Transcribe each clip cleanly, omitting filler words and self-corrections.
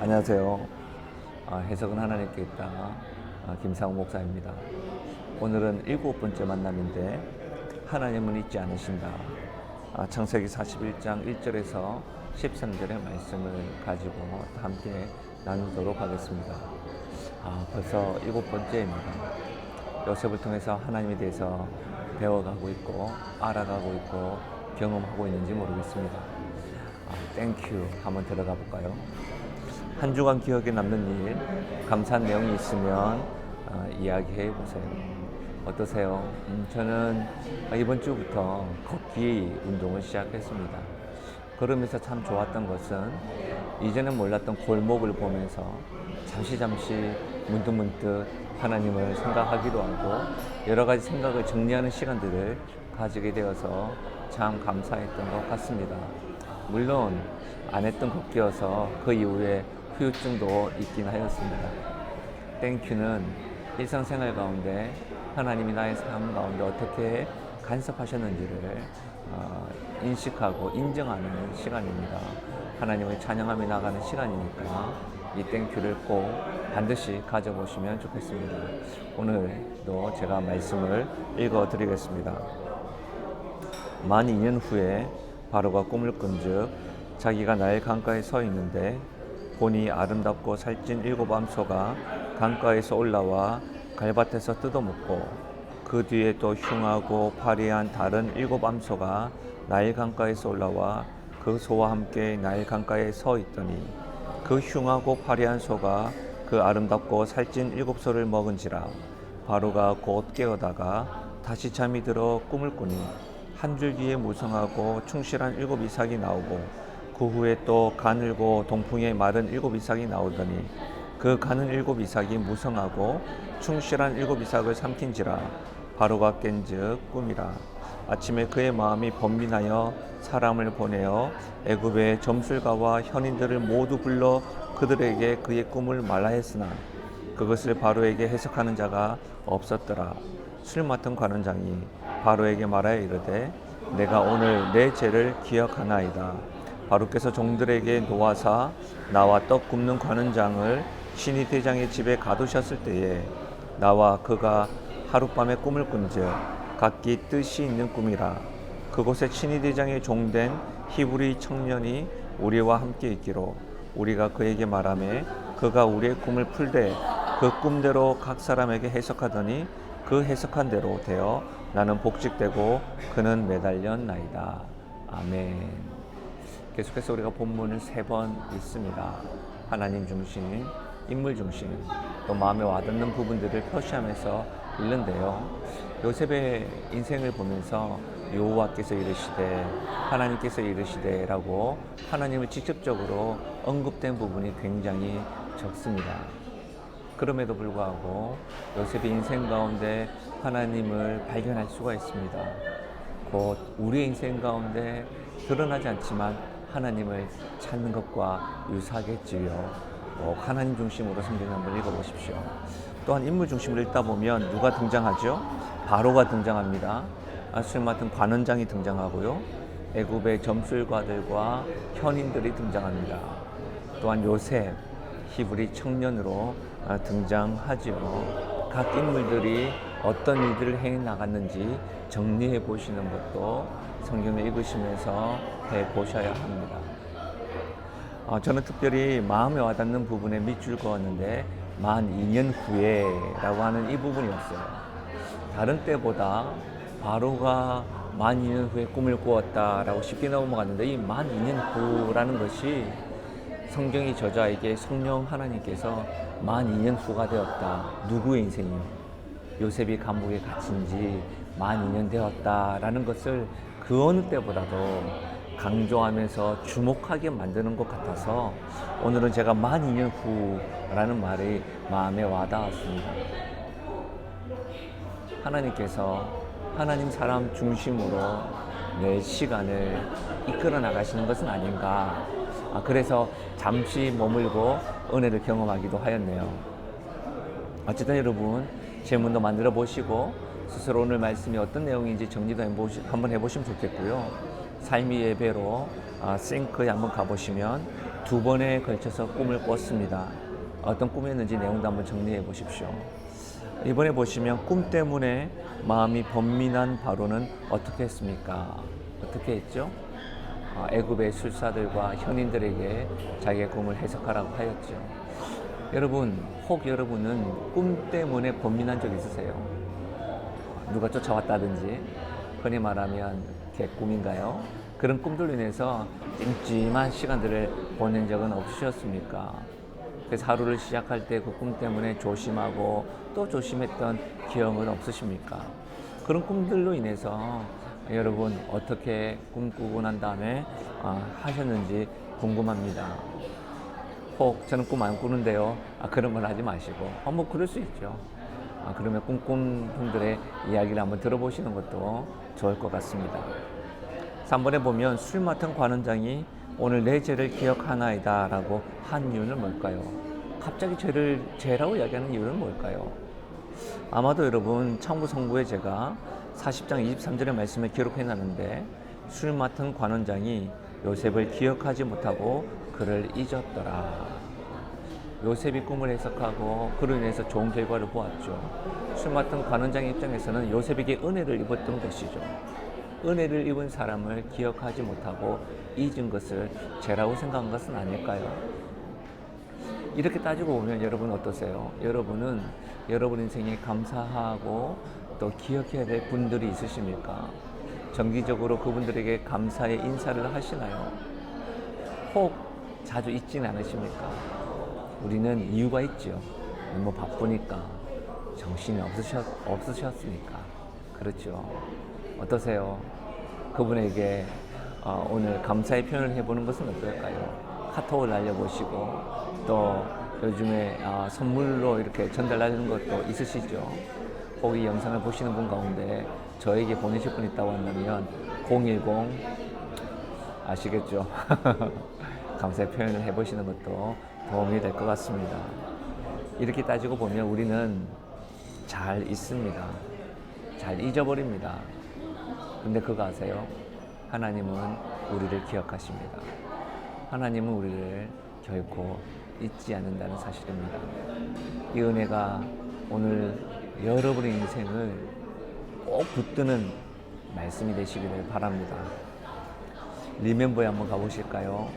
안녕하세요. 해석은 하나님께 있다. 김상우 목사입니다. 오늘은 7번째 만남인데 하나님은 잊지 않으신다. 창세기 41장 1절에서 13절의 말씀을 가지고 함께 나누도록 하겠습니다. 벌써 7번째입니다. 요셉을 통해서 하나님에 대해서 배워가고 있고 알아가고 있고 경험하고 있는지 모르겠습니다. 땡큐 한번 들어가 볼까요? 한 주간 기억에 남는 일, 감사한 내용이 있으면 이야기해 보세요. 어떠세요? 저는 이번 주부터 걷기 운동을 시작했습니다. 걸으면서 참 좋았던 것은 이제는 몰랐던 골목을 보면서 잠시 문득 하나님을 생각하기도 하고 여러 가지 생각을 정리하는 시간들을 가지게 되어서 참 감사했던 것 같습니다. 물론 안 했던 걷기여서 그 이후에 후유증도 있긴 하였습니다. 땡큐는 일상생활 가운데 하나님이 나의 삶 가운데 어떻게 간섭하셨는지를 인식하고 인정하는 시간입니다. 하나님을 찬양하며 나가는 시간이니까 이 땡큐를 꼭 반드시 가져보시면 좋겠습니다. 오늘도 제가 말씀을 읽어드리겠습니다. 만 2년 후에 바로가 꿈을 꾼즉 자기가 나일 강가에 서 있는데 보니 아름답고 살찐 7 암소가 강가에서 올라와 갈밭에서 뜯어먹고 그 뒤에 또 흉하고 파리한 다른 7 암소가 나일 강가에서 올라와 그 소와 함께 나일 강가에 서 있더니 그 흉하고 파리한 소가 그 아름답고 살찐 7 소를 먹은지라. 바로가 곧 깨어다가 다시 잠이 들어 꿈을 꾸니 한 줄기에 무성하고 충실한 7 이삭이 나오고 그 후에 또 가늘고 동풍에 마른 7 이삭이 나오더니 그 가는 7 이삭이 무성하고 충실한 7 이삭을 삼킨지라. 바로가 깬즉 꿈이라. 아침에 그의 마음이 번민하여 사람을 보내어 애굽의 점술가와 현인들을 모두 불러 그들에게 그의 꿈을 말하였으나 그것을 바로에게 해석하는 자가 없었더라. 술 맡은 관원장이 바로에게 말하여 이르되 내가 오늘 내 죄를 기억하나이다. 바로께서 종들에게 놓아사 나와 떡 굽는 관원장을 신이 대장의 집에 가두셨을 때에 나와 그가 하룻밤에 꿈을 꾼즉 각기 뜻이 있는 꿈이라. 그곳에 신이 대장의 종된 히브리 청년이 우리와 함께 있기로 우리가 그에게 말하매 그가 우리의 꿈을 풀되 그 꿈대로 각 사람에게 해석하더니 그 해석한 대로 되어 나는 복직되고 그는 매달렸나이다. 아멘. 계속해서 우리가 본문을 3번 읽습니다. 하나님 중심, 인물 중심, 또 마음에 와닿는 부분들을 표시하면서 읽는데요. 요셉의 인생을 보면서 여호와께서 이르시되 하나님께서 이르시되라고 하나님을 직접적으로 언급된 부분이 굉장히 적습니다. 그럼에도 불구하고 요셉의 인생 가운데 하나님을 발견할 수가 있습니다. 곧 우리의 인생 가운데 드러나지 않지만 하나님을 찾는 것과 유사하겠지요. 하나님 중심으로 성경 한번 읽어보십시오. 또한 인물 중심으로 읽다 보면 누가 등장하죠? 바로가 등장합니다. 술 맡은 관원장이 등장하고요. 애굽의 점술가들과 현인들이 등장합니다. 또한 요셉, 히브리 청년으로 등장하지요. 각 인물들이 어떤 일들을 해 나갔는지 정리해 보시는 것도 성경을 읽으시면서 해 보셔야 합니다. 저는 특별히 마음에 와닿는 부분에 밑줄 그었는데 만 2년 후에 라고 하는 이 부분이었어요. 다른 때보다 바로가 만 2년 후에 꿈을 꾸었다라고 쉽게 넘어갔는데 이 만 2년 후라는 것이 성경의 저자에게 성령 하나님께서 만 2년 후가 되었다. 누구의 인생이요? 요셉이 감옥에 갇힌 지 만 2년 되었다라는 것을 그 어느 때보다도 강조하면서 주목하게 만드는 것 같아서 오늘은 제가 만 2년 후라는 말이 마음에 와닿았습니다. 하나님께서 하나님 사람 중심으로 내 시간을 이끌어 나가시는 것은 아닌가. 그래서 잠시 머물고 은혜를 경험하기도 하였네요. 어쨌든 여러분 제문도 만들어 보시고 스스로 오늘 말씀이 어떤 내용인지 정리도 한번 해보시면 좋겠고요. 삶의 예배로 싱크에 한번 가보시면 두 번에 걸쳐서 꿈을 꿨습니다. 어떤 꿈이었는지 내용도 한번 정리해 보십시오. 이번에 보시면 꿈 때문에 마음이 번민한 바로는 어떻게 했습니까? 어떻게 했죠? 애굽의 술사들과 현인들에게 자기의 꿈을 해석하라고 하였죠. 여러분, 혹 여러분은 꿈 때문에 번민한 적 있으세요? 누가 쫓아왔다든지, 흔히 말하면 개꿈인가요? 그런 꿈들로 인해서 찜찜한 시간들을 보낸 적은 없으셨습니까? 그래서 하루를 시작할 때 그 꿈 때문에 조심하고 또 조심했던 기억은 없으십니까? 그런 꿈들로 인해서 여러분 어떻게 꿈꾸고 난 다음에 하셨는지 궁금합니다. 혹 저는 꿈 안 꾸는데요. 그런 말 하지 마시고 뭐 그럴 수 있죠. 그러면 꿈꾼 분들의 이야기를 한번 들어보시는 것도 좋을 것 같습니다. 3번에 보면 술 맡은 관원장이 오늘 내 죄를 기억하나이다 라고 한 이유는 뭘까요? 갑자기 죄라고 이야기하는 이유는 뭘까요? 아마도 여러분 창부성부의 제가 40장 23절의 말씀을 기록해놨는데 술 맡은 관원장이 요셉을 기억하지 못하고 그를 잊었더라. 요셉이 꿈을 해석하고 그로 인해서 좋은 결과를 보았죠. 술 맡은 관원장의 입장에서는 요셉에게 은혜를 입었던 것이죠. 은혜를 입은 사람을 기억하지 못하고 잊은 것을 죄라고 생각한 것은 아닐까요? 이렇게 따지고 보면 여러분 어떠세요? 여러분은 여러분 인생에 감사하고 또 기억해야 될 분들이 있으십니까? 정기적으로 그분들에게 감사의 인사를 하시나요? 혹 자주 잊지는 않으십니까? 우리는 이유가 있죠. 너무 바쁘니까, 정신이 없으셨으니까. 그렇죠. 어떠세요? 그분에게 오늘 감사의 표현을 해보는 것은 어떨까요? 카톡을 날려보시고 또 요즘에 선물로 이렇게 전달하는 것도 있으시죠? 혹 이 영상을 보시는 분 가운데 저에게 보내실 분 있다고 한다면 010 아시겠죠? 감사의 표현을 해보시는 것도 도움이 될 것 같습니다. 이렇게 따지고 보면 우리는 잘 잊습니다. 잘 잊어버립니다. 근데 그거 아세요? 하나님은 우리를 기억하십니다. 하나님은 우리를 결코 잊지 않는다는 사실입니다. 이 은혜가 오늘 여러분의 인생을 꼭 붙드는 말씀이 되시기를 바랍니다. 리멤버에 한번 가보실까요?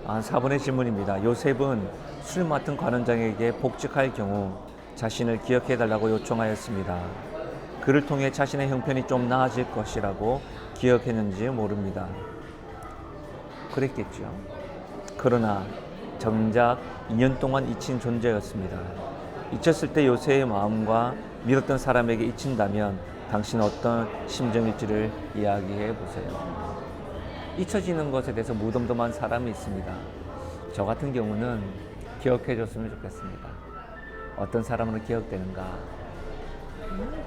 4번의 질문입니다. 요셉은 술 맡은 관원장에게 복직할 경우 자신을 기억해달라고 요청하였습니다. 그를 통해 자신의 형편이 좀 나아질 것이라고 기억했는지 모릅니다. 그랬겠죠. 그러나 정작 2년 동안 잊힌 존재였습니다. 잊혔을 때 요셉의 마음과 믿었던 사람에게 잊힌다면 당신은 어떤 심정일지를 이야기해 보세요. 잊혀지는 것에 대해서 무덤덤한 사람이 있습니다. 저 같은 경우는 기억해 줬으면 좋겠습니다. 어떤 사람으로 기억되는가?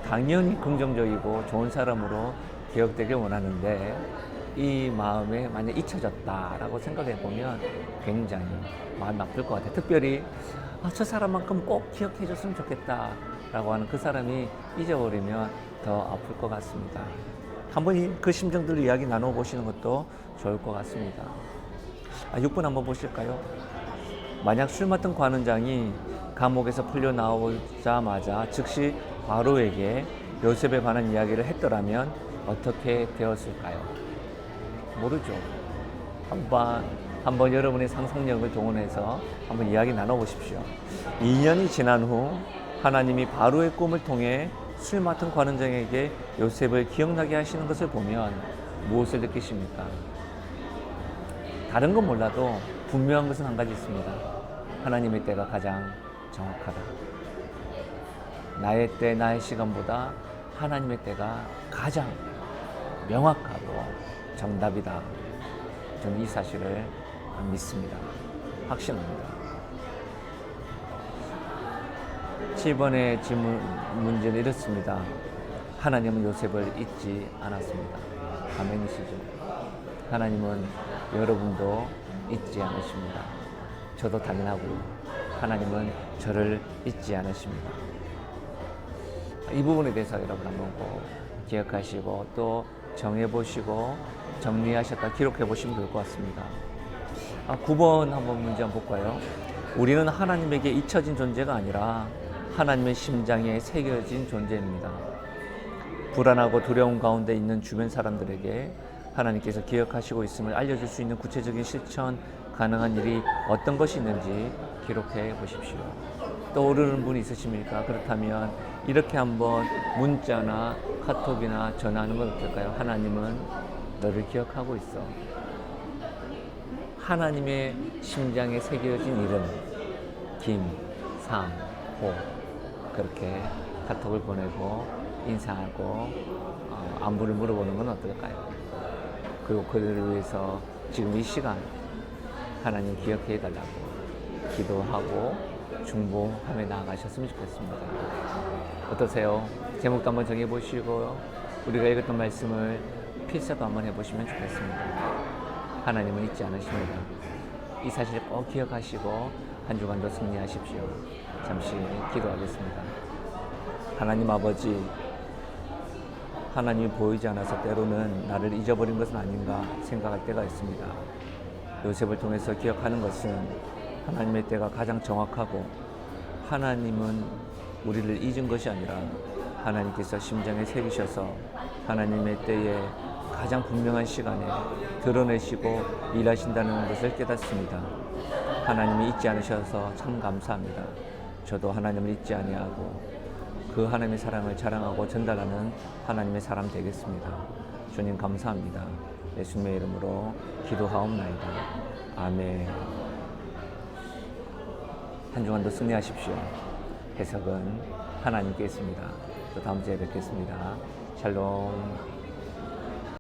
당연히 긍정적이고 좋은 사람으로 기억되길 원하는데 이 마음에 만약 잊혀졌다라고 생각해 보면 굉장히 마음이 아플 것 같아요. 특별히 저 사람만큼 꼭 기억해 줬으면 좋겠다라고 하는 그 사람이 잊어버리면 더 아플 것 같습니다. 한번 그 심정들을 이야기 나눠보시는 것도 좋을 것 같습니다. 6번 한번 보실까요? 만약 술 맡은 관원장이 감옥에서 풀려 나오자마자 즉시 바로에게 요셉에 관한 이야기를 했더라면 어떻게 되었을까요? 모르죠. 한번 여러분의 상상력을 동원해서 한번 이야기 나눠보십시오. 2년이 지난 후 하나님이 바로의 꿈을 통해 술 맡은 관원장에게 요셉을 기억나게 하시는 것을 보면 무엇을 느끼십니까? 다른 건 몰라도 분명한 것은 한 가지 있습니다. 하나님의 때가 가장 정확하다. 나의 때, 나의 시간보다 하나님의 때가 가장 명확하고 정답이다. 저는 이 사실을 믿습니다. 확신합니다. 7번의 문제는 이렇습니다. 하나님은 요셉을 잊지 않았습니다. 아멘이시죠? 하나님은 여러분도 잊지 않으십니다. 저도 당연하고요. 하나님은 저를 잊지 않으십니다. 이 부분에 대해서 여러분 한번 꼭 기억하시고 또 정해보시고 정리하셨다 기록해보시면 될 것 같습니다. 9번 한번 문제 한번 볼까요? 우리는 하나님에게 잊혀진 존재가 아니라 하나님의 심장에 새겨진 존재입니다. 불안하고 두려움 가운데 있는 주변 사람들에게 하나님께서 기억하시고 있음을 알려줄 수 있는 구체적인 실천 가능한 일이 어떤 것이 있는지 기록해 보십시오. 떠오르는 분이 있으십니까? 그렇다면 이렇게 한번 문자나 카톡이나 전화하는 건 어떨까요? 하나님은 너를 기억하고 있어. 하나님의 심장에 새겨진 이름 김상호, 그렇게 카톡을 보내고 인사하고 안부를 물어보는 건 어떨까요? 그리고 그들을 위해서 지금 이 시간 하나님 기억해 달라고 기도하고 중보하며 나아가셨으면 좋겠습니다. 어떠세요? 제목도 한번 정해보시고 우리가 읽었던 말씀을 필사도 한번 해보시면 좋겠습니다. 하나님은 잊지 않으십니다. 이 사실을 꼭 기억하시고 한 주간도 승리하십시오. 잠시 기도하겠습니다. 하나님 아버지, 하나님이 보이지 않아서 때로는 나를 잊어버린 것은 아닌가 생각할 때가 있습니다. 요셉을 통해서 기억하는 것은 하나님의 때가 가장 정확하고, 하나님은 우리를 잊은 것이 아니라 하나님께서 심장에 새기셔서 하나님의 때에 가장 분명한 시간에 드러내시고 일하신다는 것을 깨닫습니다. 하나님이 잊지 않으셔서 참 감사합니다. 저도 하나님을 잊지 아니하고 그 하나님의 사랑을 자랑하고 전달하는 하나님의 사람 되겠습니다. 주님 감사합니다. 예수님의 이름으로 기도하옵나이다. 아멘. 한 주간도 승리하십시오. 해석은 하나님께 있습니다. 또 다음 주에 뵙겠습니다. 샬롬.